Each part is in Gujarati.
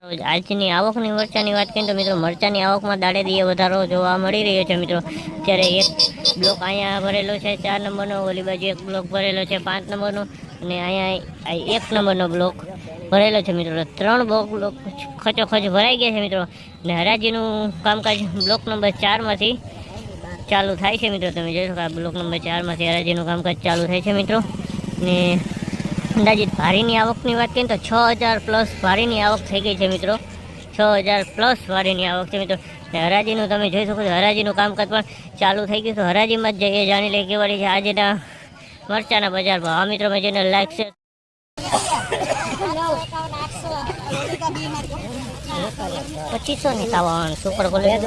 આજની આવકની મરચાની વાત કરીએ તો મિત્રો મરચાની આવકમાં દાડે દીએ વધારો જોવા મળી રહ્યો છે મિત્રો। ત્યારે એક બ્લોક અહીંયા ભરેલો છે 4 નંબરનો, ઓલી બાજુ એક બ્લોક ભરેલો છે 5 નંબરનો અને અહીંયા 1 નંબરનો બ્લોક ભરેલો છે મિત્રો। 3 બ્લોક ખચોખચ ભરાઈ ગયા છે મિત્રો અને હરાજીનું કામકાજ બ્લોક નંબર 4માંથી ચાલુ થાય છે મિત્રો। તમે જોઈ શકો આ બ્લોક નંબર 4માંથી હરાજીનું કામકાજ ચાલુ થાય છે મિત્રો। ને અંદાજિત ભારીની આવકની વાત કરીએ તો 6000 પ્લસ ભારીની આવક થઈ ગઈ છે મિત્રો। 6000 પ્લસ ભારીની આવક છે મિત્રો। હરાજીનું તમે જોઈ શકો છો, હરાજીનું કામકાજ પણ ચાલુ થઈ ગયું। તો હરાજીમાં જ જઈએ, જાણી લઈએ કેવાળી છે આજના મરચાના બજાર ભાવ। આ મિત્રો મેં જેને લાઈક છે 2551 સુપર ક્વોલિટી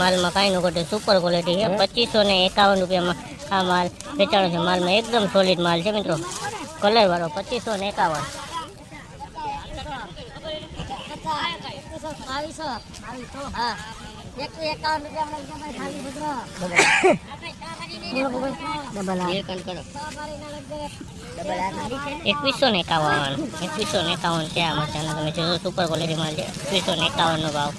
માલમાં કાંઈ ન ઘટે, સુપર ક્વોલિટી છે। 2551 રૂપિયામાં આ માલ વેચાણો છે। માલમાં એકદમ સોલિડ માલ છે મિત્રો, કલર વાળો 2551। એકવીસો ને 51 છે આ મરચાના। તમે જોશો સુપર ક્વોલિટી માલ છે। 2151 નો ભાવ।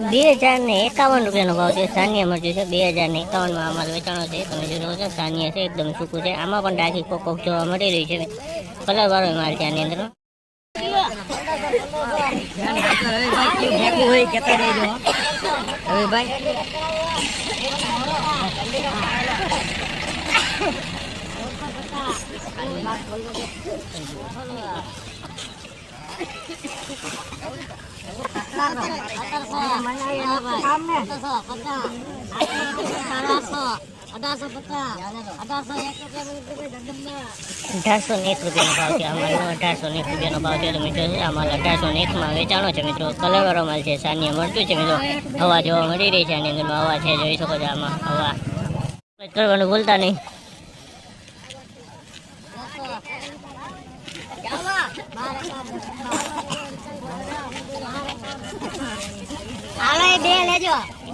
₹2051 રૂપિયાનો ભાવ છે। સાનિયા મરચું છે 2051 માં અમારે વેચાણો છે। તમે જોઈ શકો છો સાનિયા છે, એકદમ સૂકું છે। આમાં પણ ડાઘી કોક જોવા મળી રહી છે, કલર વાળો માલ છે આની અંદર। ₹1801 રૂપિયાનો ભાવ છે અમારો। ₹1801 રૂપિયાનો ભાવ છે। તમે જોશો અમારે 1801 વેચાણો છે મિત્રો, કલર વાળો માલ છે। સાનિયા મરચું છે મિત્રો, હવા જોવા મળી રહી છે આની અંદર, હવા છે, જોઈ શકો છો આમાં હવા કરવાનું ભૂલતા નહીં।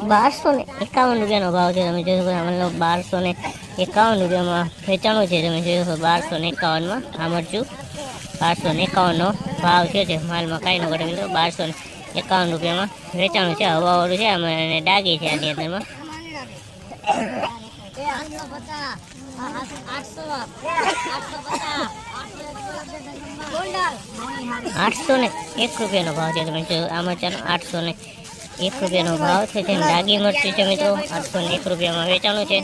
₹1251 રૂપિયાનો ભાવ છે। તમે જોઈ શકો છો 1251 રૂપિયામાં વેચાણું છે। તમે જોઈ શકો 1251માં આ મરચું 1251 નો ભાવ છે। માલમાં કાંઈ ન ઘટે મિત્રો, 1251 રૂપિયામાં વેચાણું છે। હવાવાળું છે અને ડાઘી છે આની અંદરમાં। 801 રૂપિયાનો ભાવ છે। તમે જો આ મરચાનો 801 રૂપિયાનો ભાવ છે। જેમ ડાઘી મરચું છે મિત્રો, 801 રૂપિયામાં વેચાણું છે।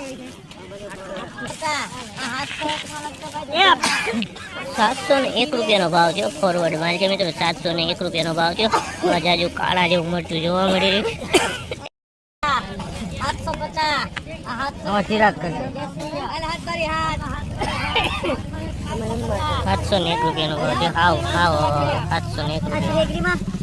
701 રૂપિયાનો ભાવ છે, ફોરવર્ડ માલ છે મિત્રો। 701 રૂપિયાનો ભાવ છે। જાજુ કાળા જેવું મરચું જોવા મળી રહ્યું। 701 રૂપિયાનો ભાવ છે। 701 રૂપિયા।